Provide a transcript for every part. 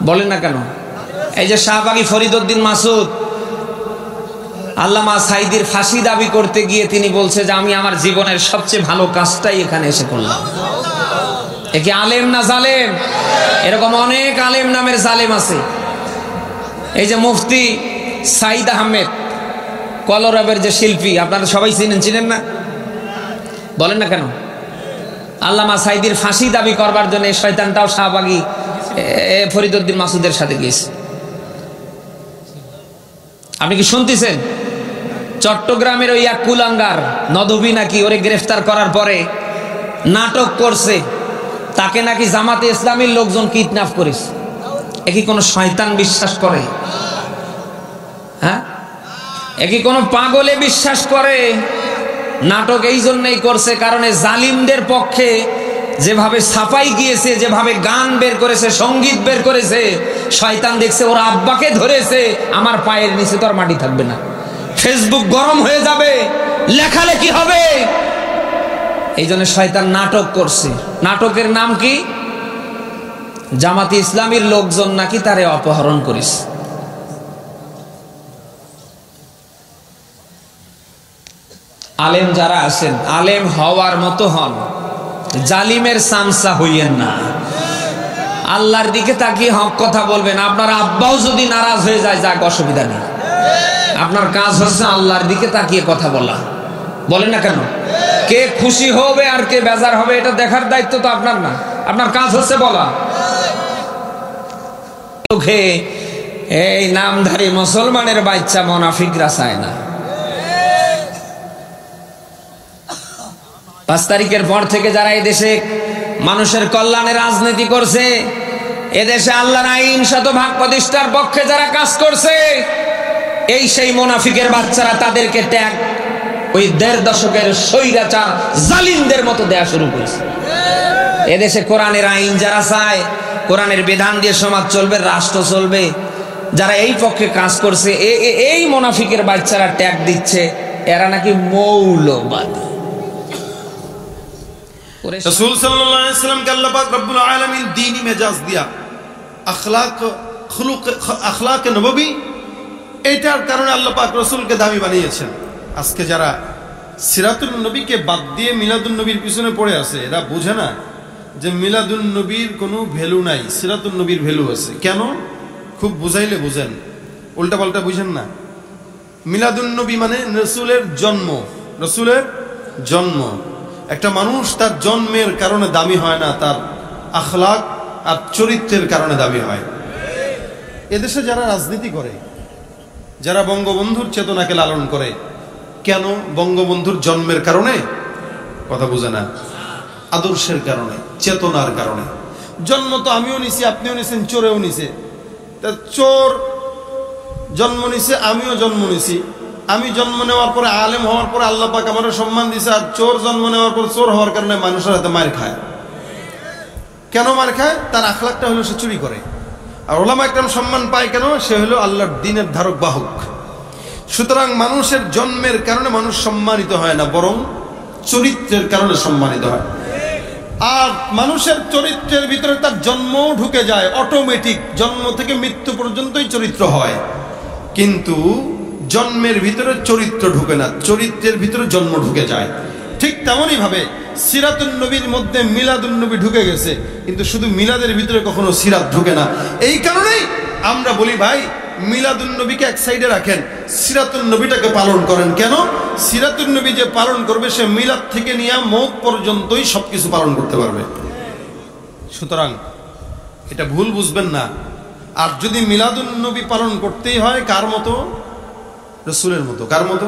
বলেন না কেন? এই যে শাহবাগী ফরিদউদ্দিন মাসুদ আল্লামা সাঈদীর ফাঁসি দাবি করতে গিয়ে তিনি বলছে যে আমি আমার জীবনের সবচেয়ে ভালো কাজটাই এখানে এসে করলাম। এ কি আলেম না জালেম? এরকম অনেক আলেম নামের জালেম আছে। এই যে মুফতি সাঈদ আহমেদ কলরবের যে শিল্পী, আপনারা সবাই চিনেন না? বলেন না কেন? আল্লামা সাঈদীর ফাঁসি দাবি করবার জন্য এই শয়তানটাও শাহবাগী ফরিদউদ্দিন মাসুদের সাথে গিয়েছে। আপনি কি শুনতেছেন? চট্টগ্রামের ওই এক কুলাঙ্গার নদভী নাকি ওরে গ্রেফতার করার পরে নাটক করছে, তাকে নাকি জামাতে ইসলামীর লোকজন কিডন্যাপ করেছে। এ কি কোনো শয়তান বিশ্বাস করে? হ্যাঁ, এ কি কোনো পাগলে বিশ্বাস করে? নাটক এই জন্যই করছে কারণ জালিমদের পক্ষে যেভাবে সাফাই গিয়েছে, যেভাবে গান বের করেছে, সঙ্গীত বের করেছে, শয়তান দেখছে ওর আব্বাকে ধরেছে, আমার পায়ের নিচে তো আর মাটি থাকবে না, ফেসবুক গরম হয়ে যাবে, লেখালেখি হবে। এই জন্য শয়তান নাটক করছে। নাটকের নাম কি? জামাতে ইসলামীর লোকজন নাকি তারে অপহরণ করেছে। আলেম যারা আছেন, আলেম হওয়ার মতো হন, জালিমের সামসা হইয়েন না। আল্লাহর দিকে তাকিয়ে হক কথা বলবেন। আপনার আব্বাও যদি নারাজ হয়ে যায়, যাক, অসুবিধা নেই। আপনার কাজ হচ্ছে আল্লাহর দিকে তাকিয়ে কথা বলা। বলেন না কেন? কে খুশি হবে আর কে বেজার হবে এটা দেখার দায়িত্ব তো আপনার না, আপনার কাজ হচ্ছে বলা। চোখে এই নামধারী মুসলমানের বাচ্চা মুনাফিকরা চায় না। 5 তারিখের পর থেকে যারা এদেশে মানুষের কল্যাণে রাজনীতি করছে, এদেশে আল্লাহর আইন শতভাগ প্রতিষ্ঠার পক্ষে যারা কাজ করছে, এই সেই মুনাফিকের বাচ্চারা তাদেরকে ট্যাগ ওই 1.5 দশকের স্বৈরাচার জালিমদের মতো দেয়া শুরু করেছে। এদেশে কোরআনের আইন যারা চায়, কোরআনের বিধান দিয়ে সমাজ চলবে, রাষ্ট্র চলবে, যারা এই পক্ষে কাজ করছে, এই মুনাফিকের বাচ্চারা ট্যাগ দিচ্ছে এরা নাকি মৌলবাদী। রাসূল সাল্লাল্লাহু আলাইহি ওয়াসাল্লামকে আল্লাহ পাক রব্বুল আলামিন দ্বীনি মেজাজ দিয়া আখলাক নববী, এটার কারণে আল্লাহ পাক রাসূলকে দামি বানিয়েছেন। আজকে যারা সিরাতুন নবীকে বাদ দিয়ে মিলাদুন নবীর পিছনে পড়ে আছে, এরা বোঝে না যে মিলাদুন নবীর কোনো ভ্যালু নাই, সিরাতুন নবীর ভ্যালু আছে। কেন? খুব বুঝাইলে বুঝেন, উল্টা পাল্টা বুঝেন না। মিলাদুন নবী মানে রাসূলের জন্ম, রাসূলের জন্ম। একটা মানুষ তার জন্মের কারণে দামি হয় না, তার আখলাক আর চরিত্রের কারণে দামি হয়। এদেশে যারা রাজনীতি করে, যারা বঙ্গবন্ধুর চেতনাকে লালন করে, কেন? বঙ্গবন্ধুর জন্মের কারণে? কথা বুঝে না। আদর্শের কারণে, চেতনার কারণে। জন্ম তো আমিও নিছি, আপনিও নিছেন, চোরেও নিছে। তা চোর জন্ম নিছে, আমিও জন্ম নিছি। আমি জন্ম নেওয়ার পরে, আলেম হওয়ার পরে আল্লাহ পাক আমারও সম্মান দিছে। আর চোর জন্ম নেওয়ার পর চোর হওয়ার কারণে মানুষের হাতে মার খায়। কেন মার খায়? তার আখলাকটা হলো সে চুরি করে। আর ওলামা একরাম সম্মান পায় কেন? সে হলো আল্লাহর দ্বীনের ধারক বাহক। সুতরাং মানুষের জন্মের কারণে মানুষ সম্মানিত হয় না, বরং চরিত্রের কারণে সম্মানিত হয়। আর মানুষের চরিত্রের ভিতরে তার জন্মও ঢুকে যায়, অটোমেটিক জন্ম থেকে মৃত্যু পর্যন্তই চরিত্র হয়। কিন্তু জন্মের ভিতরে চরিত্র ঢুকে না, চরিত্রের ভিতরে জন্ম ঢুকে যায়। ঠিক তেমনই ভাবে সিরাতুন নবীর মধ্যে মিলাদুন নবী ঢুকে গেছে, কিন্তু শুধু মিলাদের ভিতরে কখনো সিরাত ঢুকে না। এই কারণেই আমরা বলি, ভাই মিলাদুন নবীকে এক সাইডে রাখেন, সিরাতুন নবীটাকে পালন করেন। কেন? সিরাতুন নবী যে পালন করবে সে মিলাদ থেকে নিয়ে মওত পর্যন্তই সবকিছু পালন করতে পারবে। সুতরাং এটা ভুল বুঝবেন না। আর যদি মিলাদুন নবী পালন করতেই হয়, কার মতো? রসুলের মতো। কার মতো?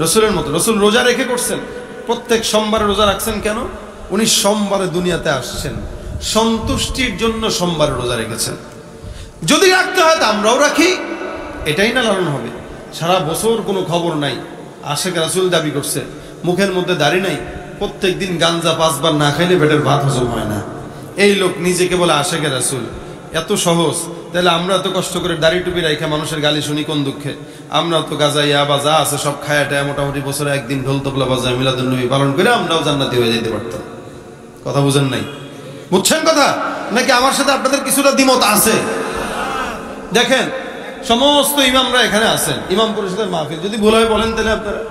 রসুলের মতো। রসুল রোজা রেখে করছেন, প্রত্যেক সোমবারে রোজা রাখছেন। কেন? উনি সোমবারে দুনিয়াতে আসছেন, সন্তুষ্টির জন্য সোমবারে রোজা রেখেছেন। যদি রাখতে হয় তা আমরাও রাখি, এটাই না লালন হবে। সারা বছর কোনো খবর নাই, আশেক রাসূল দাবি করছে, মুখের মধ্যে দাড়ি নাই, প্রত্যেক দিন গাঞ্জা 5 বার না খাইলে পেটের ভাত হজম হয় না। এই লোক নিজেকে বলে আশেক রাসূল। এত সহজ, তাহলে আমরা তো কষ্ট করে দাড়ি টুপি রাখা মানুষের গালি শুনি কোন দুঃখে? আমরা তো গাজা ইয়াবা যা আছে সব খায়াটায় মোটামুটি বছরে একদিন ঢোল তবলা বাজায় মিলাদুন নবী পালন করে আমরাও জান্নাতি হয়ে যেতে পারতাম। কথা বুঝেন নাই? বুঝছেন কথা? নাকি আমার সাথে আপনাদের কিছুটা দ্বিমত আছে? দেখেন সমস্ত ইমামরা এখানে আছেন, ইমাম পরিষদের মাহফিল, যদি ভুল হয় বলেন তাহলে আপনারা।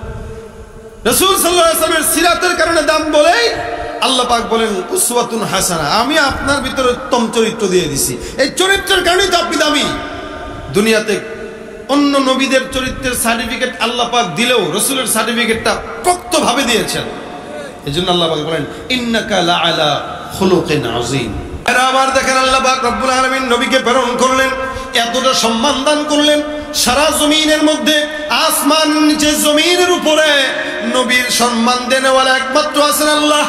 রাসূল সাল্লাল্লাহু আলাইহি ওয়াসাল্লামের সিরাতের কারণে দাম বলেই আল্লাহ পাক বলেন উসওয়াতুন হাসানা, আমি আপনার ভিতরে উত্তম চরিত্র দিয়ে দিছি, এই চরিত্রের কারণেই তো আপনি দামি। দুনিয়াতে অন্য নবীদের চরিত্রের সার্টিফিকেট আল্লাহ পাক দিলেও রাসূলের সার্টিফিকেটটা পোক্তভাবে দিয়েছেন। এজন্য আল্লাহ পাক বলেন ইন্নাকা লাআলা খুলুকিন আযীম। এরা আবার দেখেন আল্লাহ পাক রব্বুল আলামিন নবীকে প্রেরণ করলেন, এতটা সম্মান দান করলেন, সারা জমিনের মধ্যে আসমান নিচে জমিনের উপরে নবীর সম্মান দেনেওয়ালা একমাত্র আছেন আল্লাহ,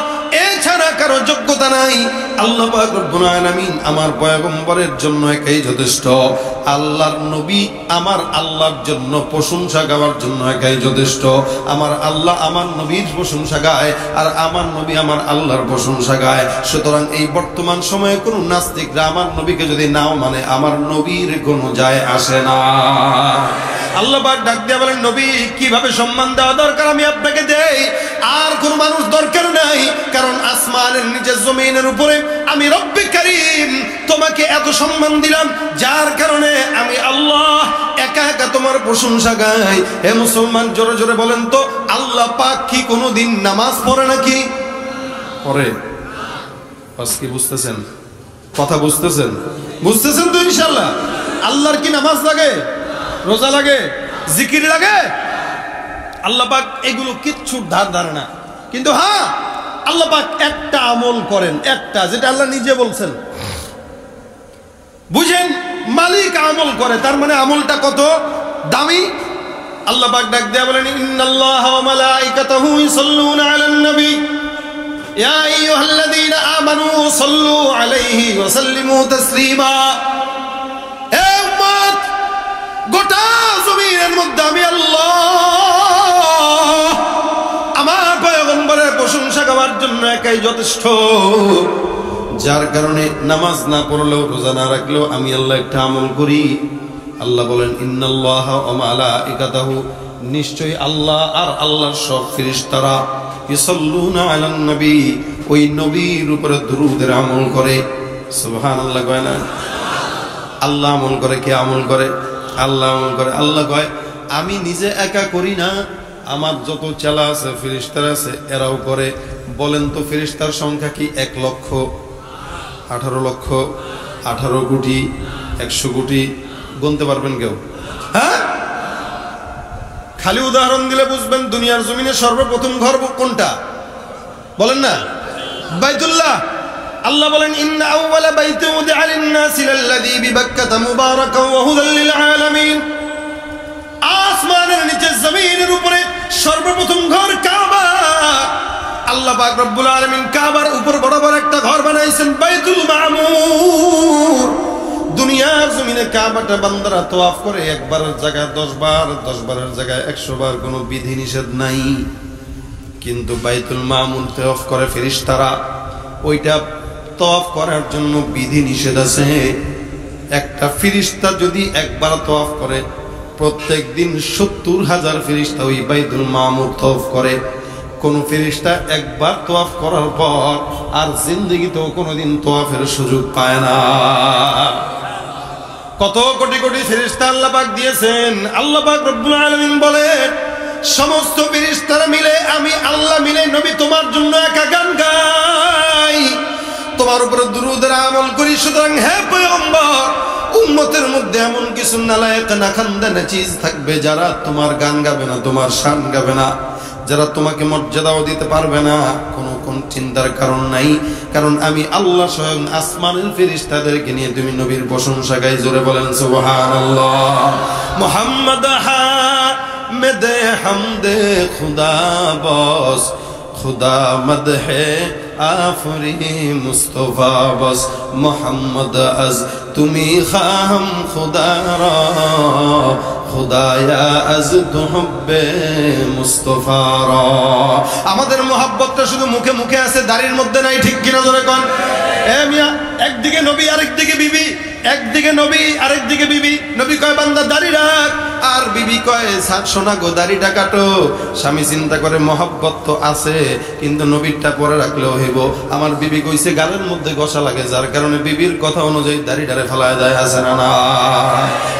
এছাড়া কারো যোগ্যতা নাই। আল্লাহ পাক রব্বুল আলামিন আমার পয়গম্বরের জন্য একাই যথেষ্ট, আল্লাহর নবী আমার আল্লাহর জন্য প্রশংসা গাওয়ার জন্য একাই যথেষ্ট। আমার আল্লাহ আমার নবীর প্রশংসা গায়, আর আমার নবী আমার আল্লাহর প্রশংসা গায়। সুতরাং এই বর্তমান সময়ে কোন নাস্তিকরা আমার নবীকে যদি নাও মানে আমার নবীর কোনো যায় আসে না। আল্লাহ পাক ডাক দিয়ে বলেন নবী কিভাবে সম্মান দেওয়া দরকার আমি আপনাকে দেই, আর কোন মানুষ দরকার নাই, কারণ আসমানের নিচে জমিনের উপরে আমি রব্বে কারীম তোমাকে এত সম্মান দিলাম, যার কারণে আমি আল্লাহ একা একা তোমার প্রশংসা গাই। হে মুসলমান জোরে জোরে বলেন তো, আল্লাহ পাক কি কোনোদিন নামাজ পড়ে নাকি? পড়ে। কি বুঝতেছেন কথা? বুঝতেছেন? বুঝতেছেন তো ইনশাআল্লাহ? আল্লাহর কি নামাজ লাগে, রোজা লাগে, জিকির লাগে? আল্লাহ পাক এগুলো কিচ্ছু ধার ধারে না। কিন্তু হ্যাঁ আল্লাহ পাক একটা আমল করেন, একটা, যেটা আল্লাহ নিজে বলছেন। বুঝেন, মালিক আমল করে, তার মানে আমলটা কত দামি। আল্লাহ পাক ডাক দেয়া বলেন ইন্নাল্লাহা ওয়া মালাইকাতাহু ইউসাল্লুনা আলান নবী ইয়া আইয়ুহাল্লাযীনা আমানু সাল্লু আলাইহি ওয়া সাল্লিমু তাসলিমা। হে উম্মত, গোটা জমিনের মধ্যে আমি আল্লাহ আমার পয়গম্বরের প্রশংসা গাওয়ার জন্য একাই যথেষ্ট, যার কারণে নামাজ না পড়লেও রোজা না রাখলেও আমি আল্লাহ একটা আমল করি। আল্লাহ বলেন ইন্নাল্লাহা ওয়া মালাইকাতাহু, নিশ্চয়ই আল্লাহ আর আল্লাহর সব ফেরেশতারা ইউসাল্লুনা আলান নবী, ওই নবীর উপরে দুরূদের আমল করে। সুবহানাল্লাহ কয় না? আল্লাহ আমল করে, কে আমল করে? আল্লাহ আমল করে। আল্লাহ কয় আমি নিজে একা করি না, আমার যত চেলা আছে ফেরেশতারা আছে এরাও করে। বলেন তো ফেরেশতার সংখ্যা কি 1 লক্ষ, 18 লক্ষ, 18 কোটি, 100 কোটি? গুনতে পারবেন কেউ? হ্যাঁ, খালি উদাহরণ দিলে বুঝবেন। দুনিয়ার জমিনে সর্বপ্রথম ঘর কোনটা বলেন না? বাইতুল্লাহ। আল্লাহ বলেন ইন্না আউওয়ালা বাইতিন উদিআ লিন-নাসি লাল্লাযী বিবাক্কাতা মুবারাকান ওয়া হুদাল লিল আলামিন। আসমানের নিচে জমিনের উপরে সর্বপ্রথম ঘর কাবা। আল্লাহ পাক রব্বুল আলামিন কাবার উপর বড় বড় একটা ঘর বানাইছেন, বাইতুল মামুর। দুনিয়ার জমিনে কাবাটা বান্দারা তওয়াফ করে একবারের জায়গায় 10 বার, 10 বারের জায়গায় 100 বার, কোনো বিধি নিষেধ নাই। কিন্তু বাইতুল মামুর তওয়াফ করে ফেরেশতারা, ওইটা তওয়াফ করার জন্য বিধি নিষেধ আছে। একটা ফেরেশতা যদি একবার তওয়াফ করে, প্রত্যেক দিন 70,000 ফেরেশতা ওই বাইতুল মামুর তওয়াফ করে। কোন ফেরেশতা একবার তওয়াফ করার পর আর জিন্দেগিতেও কোনোদিন তওয়াফের সুযোগ পায় না। কত কোটি কোটি ফেরেশতা আল্লাহ পাক দিয়েছেন। আল্লাহ পাক রব্বুল আলামিন বলেন সমস্ত ফেরেশতারা মিলে আমি আল্লাহ মিলে নবী তোমার জন্য একা গান গাই, তোমার উপরে দুরূদের আমল করি। সুতরাং হে পয়গম্বর, উম্মতের মধ্যে এমন কিছু নালায়েক না খানদানা চিজ থাকবে যারা তোমার গান গাবে না, তোমার শান গাবে না, যারা তোমাকে মর্যাদাও দিতে পারবে না। কোন চিন্তার কারণ নাই, কারণ আমি আল্লাহ স্বয়ং আসমানের ফেরেশতাদেরকে নিয়ে তুমি নবীর প্রশংসা গাই। জোরে বলেন সুবহানাল্লাহ। মুহাম্মদ হামিদে হামদে খুদা বস, খুদা মদহে আফরি মুস্তফা বস, মোহাম্মদ আজ তুমি খাম খুদা রা, খুদায়া আজ তুহব্বে মুস্তফা রা। আমাদের মোহাব্বতটা শুধু মুখে মুখে আছে, দাড়ির মধ্যে নাই। ঠিক কিনা জোরে কোন? এ মিয়া, একদিকে নবী আরেকদিকে বিবি, একদিকে নবী আরেকদিকে বিবি। নবী কয় বান্দা দাড়ি রাখ, আর বিবি কয় সোনা গো দাড়িটা কাটো। স্বামী চিন্তা করে মহব্বত তো আছে, কিন্তু নবীরটা পরে রাখলেও হইব। আমার বিবি কইছে গালের মধ্যে ঘষা লাগে, যার কারণে বিবির কথা অনুযায়ী দাড়িটারে ফেলায় দেয়। আছে না না?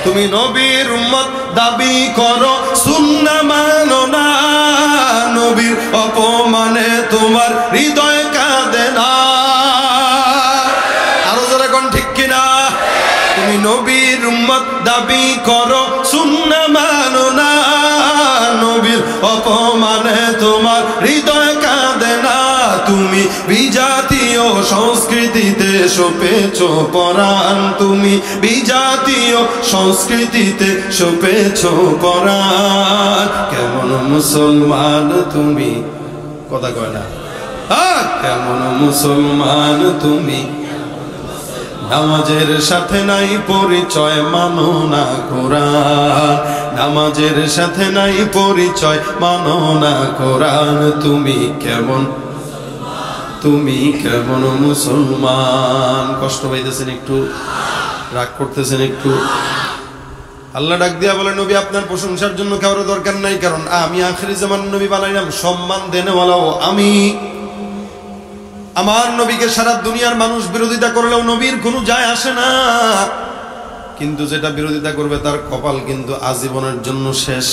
তুমি নবীর উম্মত দাবি করো, সুন্নাহ মানো না, নবীর অপমানে তোমার হৃদয় কাঁদে না। আরো যারা কোন ঠিক কিনা? তুমি নবীর উম্মত দাবি করো, সুন্নাহ মানো না, নবীর অপমানে তোমার হৃদয় কাঁদে না। তুমি বিজাতীয় সংস্কৃতিতে সপেছ পরাণ, তুমি বিজাতীয় সংস্কৃতিতে সপেছ পরাণ। কেমন মুসলমান তুমি, কথা কয় না, কেমন মুসলমান তুমি, নামাজের সাথে নাই পরিচয়, মানো না কোরআন। নামাজের সাথে নাই পরিচয়, মানো না কোরআন। তুমি কেমন, তুমি কেমন মুসলমান? কষ্ট পাইতেছেন একটু, রাগ করতেছেন একটু? আল্লাহ ডাক দিয়া বলে, নবী আপনার প্রশংসার জন্য কারো দরকার নাই, কারণ আমি আখিরি জামান নবী বানাইলাম, সম্মান দেনেওয়ালাও আমি। আমার নবীকে সারা দুনিয়ার মানুষ বিরোধিতা করলেও নবীর কোনো যায় আসে না, কিন্তু যেটা বিরোধিতা করবে তার কপাল কিন্তু আজীবনের জন্য শেষ।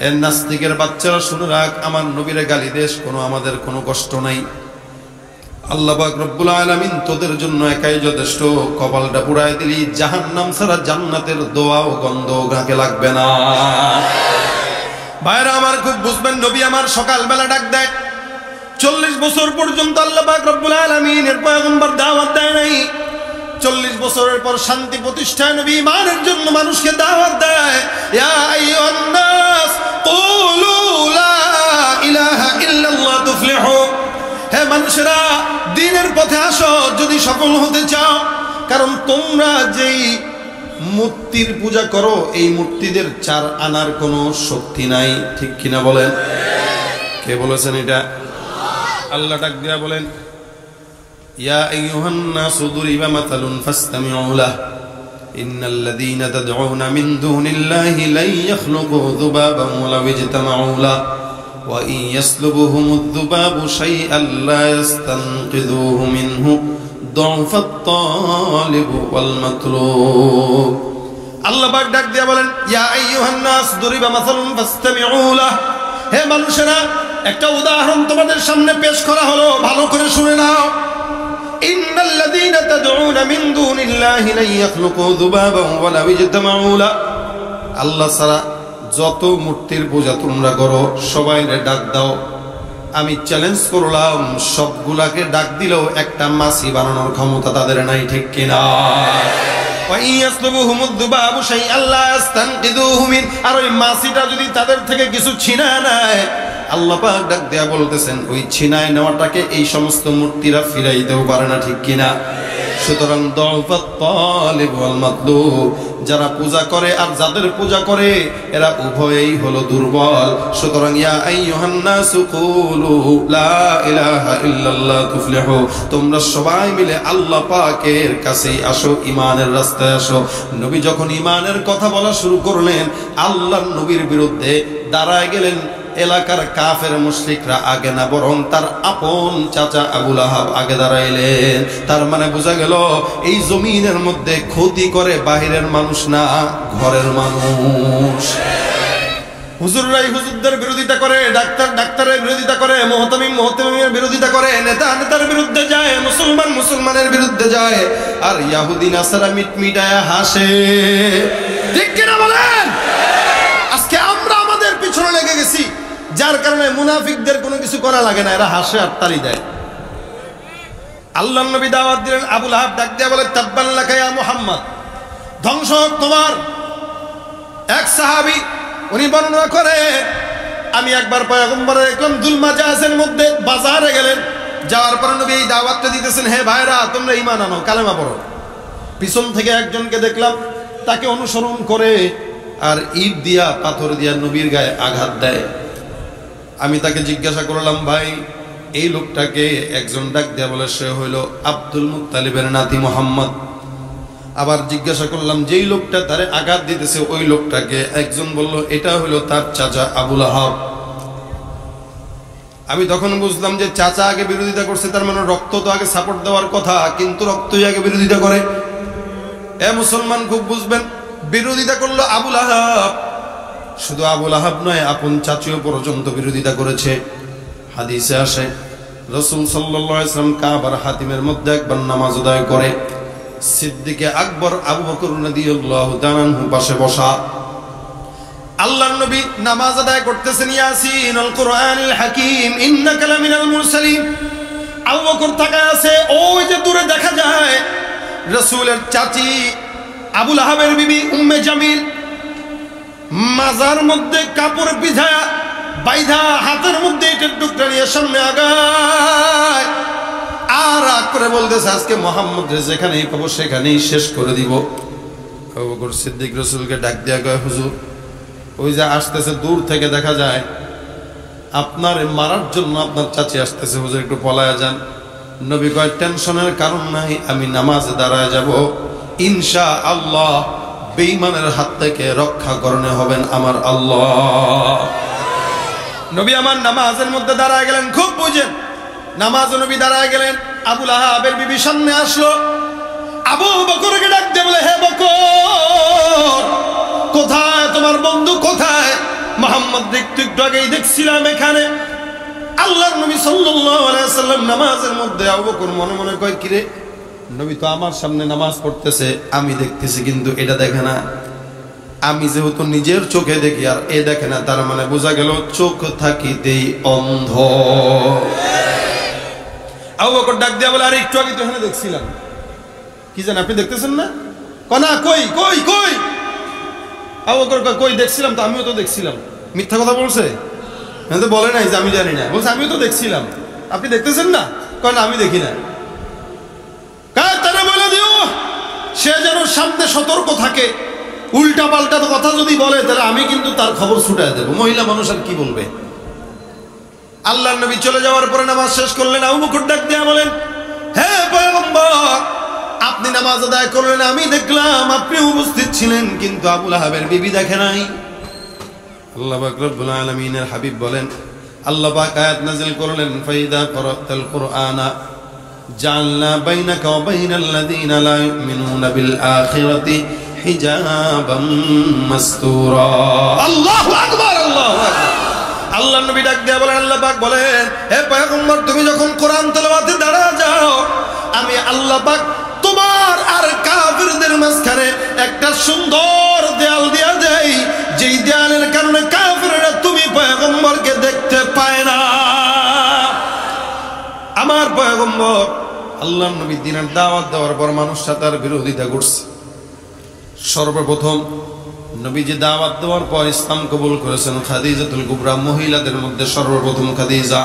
এর নাস্তিকের বাচ্চারা শুনে রাখ, আমার নবীরে গালি দেশ কোনো আমাদের কোনো কষ্ট নাই। আল্লাহ পাক রব্বুল আলামিন তোদের জন্য একাই যথেষ্ট। কপালটা পুরাই দিলি, জাহান্নাম ছাড়া জান্নাতের দোয়া ও গন্ধ গাকে লাগবে না। ভাইরা আমার খুব বুঝবেন, নবী আমার সকালবেলা ডাক দেয়। 40 বছর পর্যন্ত আল্লাহ পাক রব্বুল আলামিন এর পয়গম্বর দাওয়াত দেয় নাই। 40 বছরের পর শান্তি প্রতিষ্ঠায় নবী ইমানের জন্য মানুষকে দাওয়াত দেয়। ইয়া আইয়ুহান নাস কুলু লা ইলাহা ইল্লাল্লাহ তুফলিহু। হে মানুষেরা, দ্বীনের পথে আসো যদি সফল হতে চাও। কারণ তোমরা যেই মূর্তির পূজা করো, এই মূর্তিদের 4 আনার কোনো শক্তি নাই, ঠিক কিনা বলেন? কে বলেছেন এটা? আল্লাহ ডাক দিয়া বলেন, ইয়া আইয়ুহান নাসু দুরিবা মাতালুন ফাসতামিউ লাহ ইন্নাল্লাযীনা তাদউনা মিন দুনিল্লাহি লা ইয়াখলুকু যুবাবান ওয়ালাউ ইজতামাউ লাহ ওয়া ইন ইয়াসলুবহুমুদ যুবাবু শাইআন লা ইস্তানকিযুহু মিনহু দু'ফাত তালিব ওয়াল মাতলুব। আল্লাহ পাক ডাক দিয়া বলেন, ইয়া আইয়ুহান নাস দুরিবা মাতালুন ফাসতামিউ লাহ। হে মানুষেরা, একটা উদাহরণ তোমাদের সামনে পেশ করা হলো, ভালো করে শুনে নাও। ইন্নাল্লাযীনা তাদউনা মিন দুনিল্লাহি লা ইয়াখলুকু যুবাবান ওয়ালা ইজতামাউ লা। আল্লাহ ছাড়া যত মূর্তির পূজা তোমরা করো, সবাইরে ডাক দাও। আমি চ্যালেঞ্জ করলাম, সবগুলাকে ডাক দিলেও একটা মাছি বানানোর ক্ষমতা তাদের নাই, ঠিক কিনা? ওয়া ইয়াসলুবুহুমুদ যুবাবু শাইআন লা ইস্তানকিযুহু মিন। আর ওই মাছিটা যদি তাদের থেকে কিছু ছিনায় নেয়, আল্লাহ পাক ডাক দেয়া বলতেছেন, ওই ছিনায় নেওয়াটাকে এই সমস্ত মূর্তিরা ফিরাইতেও পারে না, ঠিক কিনা? সুতরাং দু'ফাত তালিব ওয়াল মাতলুব, যারা পূজা করে আর যাদের পূজা করে এরা উভয়েই হলো দুর্বল। সুতরাং ইয়া আইয়ুহান নাসু কুলু লা ইলাহা ইল্লাল্লাহ তুফলিহু। তোমরা সবাই মিলে আল্লাহ পাকের কাছেই আসো, ইমানের রাস্তায় আসো। নবী যখন ইমানের কথা বলা শুরু করলেন, আল্লাহর নবীর বিরুদ্ধে দাঁড়ায় গেলেন এলাকার কাফের মুশরিকরা আগে না, বরং তার আপন চাচা আবু লাহাব আগে দাঁড়াইলেন। তার মানে বোঝা গেল, এই জমিনের মধ্যে ক্ষতি করে বাহিরের মানুষ না, ঘরের মানুষ। হুজুররাই হুজুরদের বিরোধিতা করে, ডাক্তার ডাক্তারের বিরোধিতা করে, মুহতামিম মুহতামিমের বিরোধিতা করে, নেতা নেতার বিরুদ্ধে যায়, মুসলমান মুসলমানের বিরুদ্ধে যায়, আর ইহুদি নাসারা মিটমিটায়া হাসে, ঠিক কিনা বলেন? আজকে আমরা আমাদের পিছনে লেগে গেছি, যার কারণে মুনাফিকদের কোনো কিছু করা লাগে না, এরা হাসে আর তালি দেয়। আল্লাহর নবী দাওয়াত দিলেন, আবু লাহাব ডাক দিয়া বলে, তাব্বান লাকা ইয়া মুহাম্মদ, ধ্বংস হোক তোমার। এক সাহাবী উনি বর্ণনা করে, আমি একবার পয়গম্বরে দেখলাম দুলমাজাজের মধ্যে বাজারে গেলেন, যাওয়ার পর নবী এই দাওয়াতটা দিতেছেন, হে ভাইরা তোমরা ঈমান আনো, কালেমা পড়ো। পিছন থেকে একজনকে দেখলাম, তাকে অনুসরণ করে আর ইট দিয়া পাথর দিয়া নবীর গায়ে আঘাত দেয়। আমি তাকে জিজ্ঞাসা করলাম, ভাই এই লোকটাকে? একজন ডাক দেয়া বলে, সে হইল আব্দুল মুত্তালিবের নাতি মুহাম্মদ। আবার জিজ্ঞাসা করলাম যেই লোকটা তারে আঘাত দিতেছে ওই লোকটাকে, একজন বলল এটা হলো তার চাচা আবুল আহাব। আমি তখন বুঝলাম যে চাচা আগে বিরোধিতা করছে, তার মানে রক্ত তো আগে সাপোর্ট দেওয়ার কথা, কিন্তু রক্তই আগে বিরোধিতা করে। এ মুসলমান খুব বুঝবেন, বিরোধিতা করলো আবুল আহাব। শুধু আবুল আহাব নয়, আপন চাচিও পর্যন্ত বিরোধিতা করেছে। হাদিসে আসে রাসূল সাল্লাল্লাহু আলাইহি ওয়াসাল্লাম কাবার হাতিমের মধ্যে একবার নামাজ আদায় করে, সিদ্দিকে আকবর আবু বকর রাদিয়াল্লাহু তাআলা আনহু পাশে বসা। আল্লাহর নবী নামাজ আদায় করতেছেন, ইয়াসিনুল কুরআনিল হাকীম ইন্নাকা লামিনাল মুরসালিন। আবু বকর তাকায় আছে, ওই যে দূরে দেখা যায় রাসূলের চাচি আবুল আহাবের বিবি উম্মে জামিল মাজার মধ্যে কাপড় বিছায়া বাইধা হাতের মধ্যে ইটের টুকরা নিয়ে সামনে আগায়, আর রাগ করে বলতেছে আজকে মোহাম্মদ যেখানেই পাবো সেখানেই শেষ করে দিব। আবু বকর সিদ্দিক রাসূলকে ডাক দিয়া কয়, হুজুর ওই যে আসতেছে, দূর থেকে দেখা যায় আপনার মারার জন্য আপনার চাচি আসতেছে, হুজুর একটু পলায়া যান। নবী কয় টেনশনের কারণ নাই, আমি নামাজে দাঁড়ায় যাব, ইনশাআল্লাহ বেঈমানের হাত থেকে রক্ষা করণে হবেন আমার আল্লাহ। নবী আমার নামাজের মধ্যে দাঁড়ায় গেলেন, খুব বুঝেন, নামাজ নবী দাঁড়ায় গেলেন, আবুল আহাবের বিবি সামনে আসলো, আবু বকরকে ডাক দিয়ে বলে, হে বকর কোথায় তোমার বন্ধু, কোথায় মুহাম্মদ? একটু আগেই দেখছিলাম এখানে। আল্লাহর নবী সাল্লাল্লাহু আলাইহি ওয়াসাল্লাম নামাজের মধ্যে। আবু বকর মনে মনে কয়, কিরে নবী তো আমার সামনে নামাজ পড়তেছে, আমি দেখতেছি কিন্তু এটা দেখে না। আমি যেহেতু নিজের চোখে দেখি আর এ দেখে না, তার মানে বোঝা গেল চোখ থাকিতেই অন্ধ। আবু বকর ডাক দিয়া বলে, আরে একটু আগে তো এখানে দেখছিলাম। কি জান আপনি দেখতেছেন না? কনা কই কই কই? আবু বকর কই দেখছিলাম তো, আমিও তো দেখছিলাম। মিথ্যা কথা বলছে? বলে নাই যে আমি জানি না, বলছে আমিও তো দেখছিলাম। আপনি দেখতেছেন না? কয় না আমি দেখি না। তারা বলে দিও সে যেন সামনে সতর্ক থাকে, উল্টা পাল্টা কথা যদি বলে তাহলে আমি কিন্তু তার খবর ছুটায় দেবো। মহিলা মানুষ আর কি বলবে। আল্লাহর নবী চলে যাওয়ার পরে নামাজ শেষ করলেন। আবু বকর ডাক দিয়া বলেন, হে পয়গম্বর আপনি নামাজ আদায় করলেন, আমি দেখলাম আপনি উপস্থিত ছিলেন, কিন্তু আবুল আহাবের বিবি দেখে নাই। আল্লাহ পাক রব্বুল আলামিনের হাবিব বলেন, আল্লাহ পাক আয়াত নাযিল করলেন, ফাইদা ক্বরাতাল কুরআনা জাআলনা বাইনাকা ওয়া বাইনাল লাযিনা লা ইউমিনুনা বিল আখিরাতি হিজাবাম মাসতুরা। আল্লাহু আকবার, আল্লাহু আকবার। আল্লাহর নবী ডাক দিয়া বলেন, আল্লাহ পাক বলেন, হে পয়গম্বর তুমি যখন কোরআন তেলাওয়াতে দাঁড়া যাও, আমি আল্লাহ পাক তোমার আর কাফিরদের মাঝখানে একটা সুন্দর দেয়াল দিয়া দেই, যেই দেয়ালের কারণে কাফিররা তুমি পয়গম্বরকে দেখতে পায় না। আমার পয়গম্বর আল্লাহর নবী দ্বীনের দাওয়াত দেওয়ার পর মানুষরা তার বিরোধিতা করছে। সর্বপ্রথম নবীজি দাওয়াত দেওয়ার পর ইসলাম কবুল করেছেন খাদিজাতুল কুবরা। মহিলাদের মধ্যে সর্বপ্রথম খাদিজা,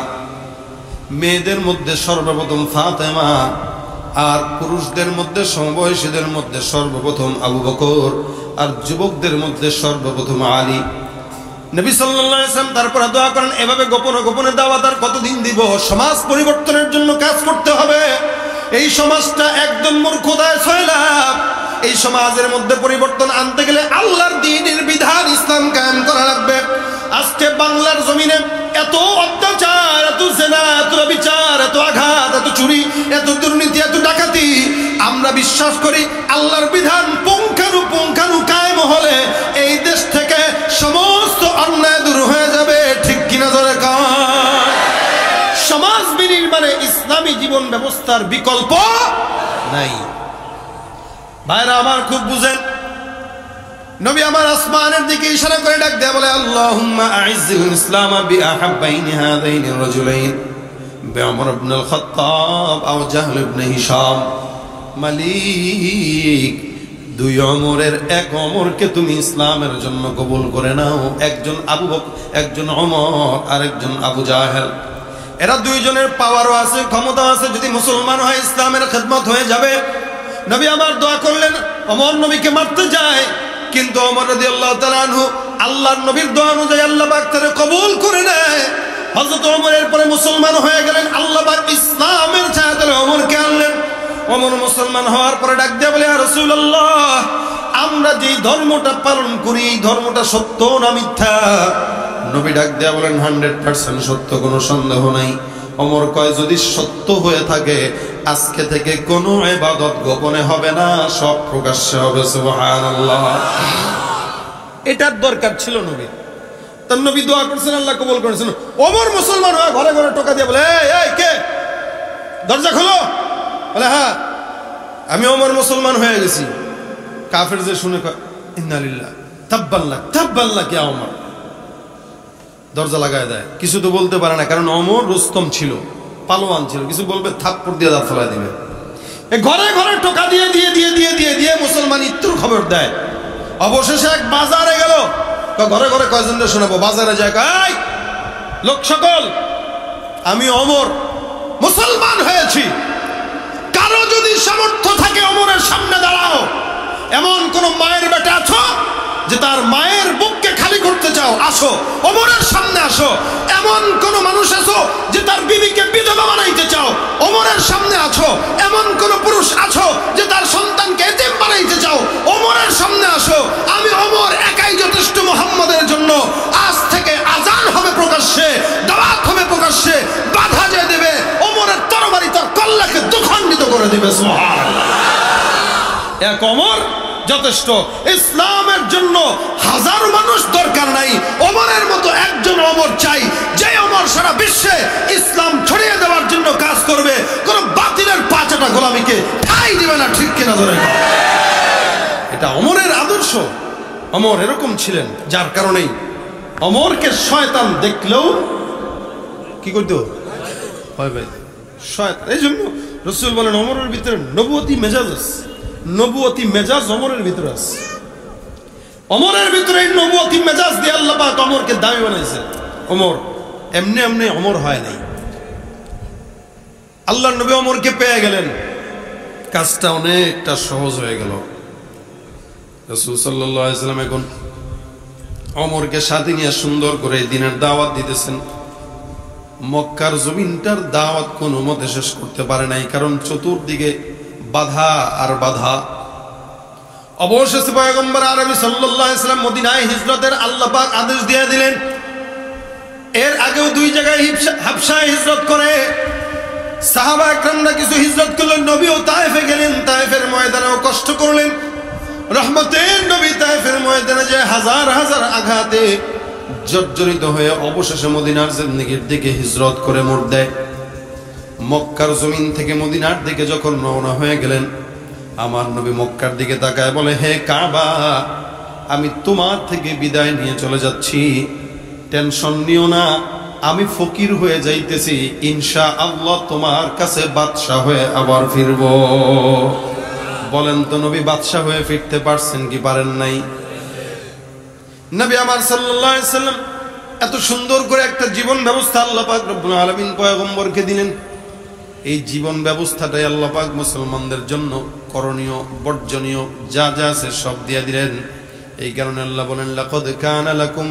মেয়েদের মধ্যে সর্বপ্রথম ফাতেমা, আর পুরুষদের মধ্যে সমবয়সীদের মধ্যে সর্বপ্রথম আবু বকর, আর যুবকদের মধ্যে সর্বপ্রথম আলী। নবী সাল্লাল্লাহু আলাইহি ওয়াসাল্লাম তারপরে দোয়া করেন, এভাবে গোপনে গোপনে দাওয়াত আর কতদিন দিব? সমাজ পরিবর্তনের জন্য কাজ করতে হবে। এই সমাজটা একদম মূর্খতায় ছয়লাভ। এই সমাজের মধ্যে পরিবর্তন আনতে গেলে আল্লাহর দ্বীনের বিধান ইসলাম কায়েম করা লাগবে। আজকে বাংলার জমিনে এত অত্যাচার, এত জেনা, এত বিচার, এত আঘাত, এত চুরি, এত দুর্নীতি, এত ডাকাতি, আমরা বিশ্বাস করি আল্লাহর বিধান পুঙ্খানু কায়েম হলে এই দেশ থেকে সমস্ত অন্যায় দূর হয়ে যাবে। ঠিক কিনা ধরে কয়? সমাজ বিনির্মাণে ইসলামী জীবন ব্যবস্থার বিকল্প নাই। ভাইরা আমার খুব বুঝেন, নবী আমার আসমানের দিকে ইশারা করে ডাক দেয়া বলে, আল্লাহুম্মা আইজ্জিল ইসলাম বিআহাব্বাইনি হাযাইনি রাজুলাইন বিউমর ইবনুল খাত্তাব আও জাহল ইবনে হিশাম। মালিক, দুই ওমরের এক ওমরকে তুমি ইসলামের জন্য কবুল করে নাও। একজন আবু বকর, একজন ওমর, আর একজন আবু জাহেল। এরা দুইজনের পাওয়ারও আছে, ক্ষমতা আছে। যদি মুসলমান হয় ইসলামের খেদমত হয়ে যাবে। নবী আমার দোয়া করলেন, ওমর নবীকে মারতে যায়, কিন্তু ওমর রাদিয়াল্লাহু তাআলা আনহু আল্লাহর নবীর দোয়া অনুযায়ী আল্লাহ পাক তাকে কবুল করে নেয়। হযরত ওমরের পরে মুসলমান হয়ে গেলেন। আল্লাহ পাক ইসলামের ছায়াতলে ওমরকে আনলেন। ওমর মুসলমান হওয়ার পরে ডাক দিয়ে বলে, ইয়া রাসূলুল্লাহ, আমরা যেই ধর্মটা পালন করি এই ধর্মটা সত্য না মিথ্যা? নবী ডাক দিয়ে বলেন, 100% সত্য, কোনো সন্দেহ নাই। ওমর কয়, যদি সত্য হয়ে থাকে আজকে থেকে কোনো ইবাদত গোপনে হবে না, সব প্রকাশ্যে হবে। সুবহানাল্লাহ। এটার দরকার ছিল নবী। তার নবী দোয়া করছেন, আল্লাহ কবুল করেছেন। ওমর মুসলমান হয়ে ঘরে ঘরে টোকা দিয়ে বলে, এই কে, দরজা খোলো। বলে, হ্যাঁ আমি ওমর মুসলমান হয়ে গেছি। কাফের যে শুনে কয়, ইন্না লিল্লাহি তাব্বাল্লাক তাব্বাল্লাক ইয়া ওমর। দরজা লাগায় দেয়। কিছু তো বলতে পারে না, কারণ ওমর রুস্তম ছিল, পালোয়ান ছিল। কিছু বলবে থাপ্পড় দিয়ে দাঁত ফেলায় দিবে। ঘরে ঘরে টোকা দিয়ে দিয়ে দিয়ে দিয়ে দিয়ে দিয়ে মুসলমান ইত্তর খবর দেয়। অবশেষে এক বাজারে গেল। ঘরে ঘরে কয়জনকে শোনাবো? বাজারে যায়, এই লোক সকল, আমি ওমর মুসলমান হয়েছি। কারো যদি সামর্থ্য থাকে ওমরের সামনে দাঁড়াও। এমন কোন মায়ের বেটা আছো যে তার মায়ের বুককে খালি করতে চাও? আসো, ওমরের সামনে আসো। এমন কোন মানুষ আছো যে তার বিবিকে বিধবা বানাইতে চাও? ওমরের সামনে আছো। এমন কোন পুরুষ আছো যে তার সন্তানকে এতিম বানাইতে চাও? ওমরের সামনে আসো। আমি ওমর একাই যথেষ্ট মুহাম্মদের জন্য। আজ থেকে আজান হবে প্রকাশ্যে, দাওয়াত হবে প্রকাশ্যে, বাধা যে দেবে ওমরের তরবারি তার কল্লাকে দুখণ্ডিত করে দিবে। সুবহানাল্লাহ। এক ওমর যথেষ্ট। ইসলামের জন্য হাজারো মানুষ দরকার নাই, ওমরের মতো একজন ওমর চাই, যে ওমর সারা বিশ্বে ইসলাম ছড়িয়ে দেওয়ার জন্য কাজ করবে, কোন বাতিলের পাঁচটা গোলামিকে ঠাই দিবে না। ঠিক কিনা ধরে? এটা ওমরের আদর্শ। ওমর এরকম ছিলেন, যার কারণেই ওমরকে শয়তান দেখলেও কি করতো? ভয় পাইত শয়তান। এই জন্য রাসূল বলেন, ওমরের ভিতরে নবুয়তি মেজাজ আছে। নবুয়তি মেজাজ ওমরের ভিতরে আছে। ওমরের ভিতরে নবুয়তি মেজাজ দিয়ে আল্লাহ পাক ওমরকে দামি বানাইছে। ওমর এমনি এমনি ওমর হয় নাই। আল্লাহর নবী ওমরকে পেয়ে গেলেন, কাজটা অনেকটা সহজ হয়ে গেল। রাসূল সাল্লাল্লাহু আলাইহি ওয়াসাল্লাম এখন ওমরকে সাথে নিয়ে সুন্দর করে দিনের দাওয়াত দিতেছেন। মক্কার জমিনটার দাওয়াত কোনো মতে শেষ করতে পারে নাই, কারণ চতুর্দিকে বাধা আর বাধা। অবশেষে পয়গম্বর আরবি সাল্লাল্লাহু আলাইহি ওয়াসাল্লাম মদিনায় হিজরতের আল্লাহ পাক আদেশ দিয়ে দিলেন। এর আগেও দুই জায়গায় হাবশায় হিজরত করে সাহাবা একরামরা কিছু হিজরত করলেন। নবীও তায়েফে গেলেন, তায়েফের ময়দানেও কষ্ট করলেন। রহমতের নবী তায়েফের ময়দানে যে হাজার হাজার আঘাতে জর্জরিত হয়ে অবশেষে মদিনার জিন্দেগির দিকে হিজরত করে মোড় দেয়। মক্কার জমিন থেকে মদিনার দিকে যখন রওনা হয়ে গেলেন, আমার নবী মক্কার দিকে তাকায় বলে, হে কাবা, আমি তোমার থেকে বিদায় নিয়ে চলে যাচ্ছি, টেনশন নিও না, আমি ফকির হয়ে যাইতেছি, ইনশাআল্লাহ তোমার কাছে বাদশা হয়ে আবার ফিরব। বলেন তো নবী বাদশা হয়ে ফিরতে পারছেন কি পারেন নাই? নবী আমার সাল্লাল্লাহু আলাইহি ওয়াসাল্লাম এত সুন্দর করে একটা জীবন ব্যবস্থা আল্লাহ পাক রব্বুল আলামিন পয়গম্বরকে দিলেন। এই জীবন ব্যবস্থাটাই আল্লাহ পাক মুসলমানদের জন্য করণীয়, বর্জনীয় যা যা আছে সব দিয়ে দিলেন। এই কারণে আল্লাহ বলেন, লাকাদ কানা লাকুম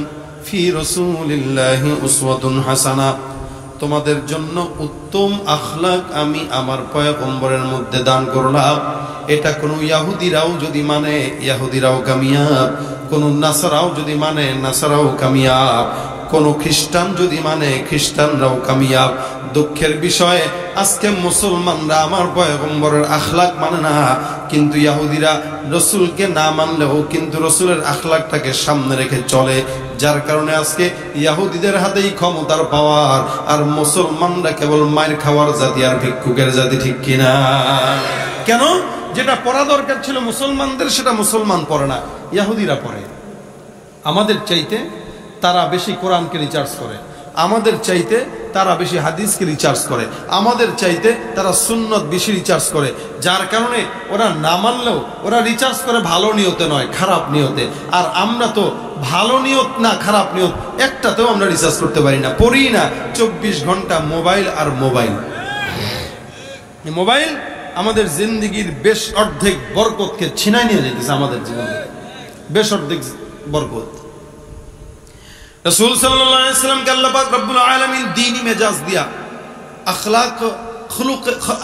ফি রাসূলিল্লাহি উসওয়াতুন হাসানা। তোমাদের জন্য উত্তম আখলাক আমি আমার পয়গম্বরের মধ্যে দান করলাম। এটা কোনো ইহুদিরাও যদি মানে ইহুদিরাও কামিয়াব, কোন নাসারাও যদি মানে নাসারাও কামিয়াব, কোন খ্রিস্টান যদি মানে খ্রিস্টানরাও কামিয়াব। দুঃখের বিষয়ে আজকে মুসলমানরা আমার পয়গম্বরের আখলাক মানে না, কিন্তু ইহুদিরা রসুলকে না মানলেও কিন্তু রসুলের আখলাকটাকে সামনে রেখে চলে। যার কারণে আজকে ইহুদিদের হাতেই ক্ষমতার পাওয়ার, আর মুসলমানরা কেবল মায়ের খাওয়ার জাতি আর ভিক্ষুকের জাতি। ঠিক কিনা? কেন? যেটা পড়া দরকার ছিল মুসলমানদের সেটা মুসলমান পড়ে না, ইহুদিরা পড়ে। আমাদের চাইতে তারা বেশি কোরআনকে রিচার্জ করে, আমাদের চাইতে তারা বেশি হাদিসকে রিচার্জ করে, আমাদের চাইতে তারা সুন্নত বেশি রিচার্জ করে। যার কারণে ওরা না মানলেও ওরা রিচার্জ করে ভালো নিয়তে নয়, খারাপ নিয়তে। আর আমরা তো ভালো নিয়ত না খারাপ নিয়ত একটাতেও আমরা রিচার্জ করতে পারি না, পড়ি না। 24 ঘন্টা মোবাইল আর মোবাইল। মোবাইল আমাদের জিন্দেগির বেশ অর্ধেক বরকতকে ছিনাই নিয়ে যেতেছে, আমাদের জীবনে বেশ অর্ধেক বরকত। রাসূল সাল্লাল্লাহু আলাইহি ওয়াসাল্লামকে আল্লাহ পাক রব্বুল আলামিন দ্বীনি মেজাজ দিয়া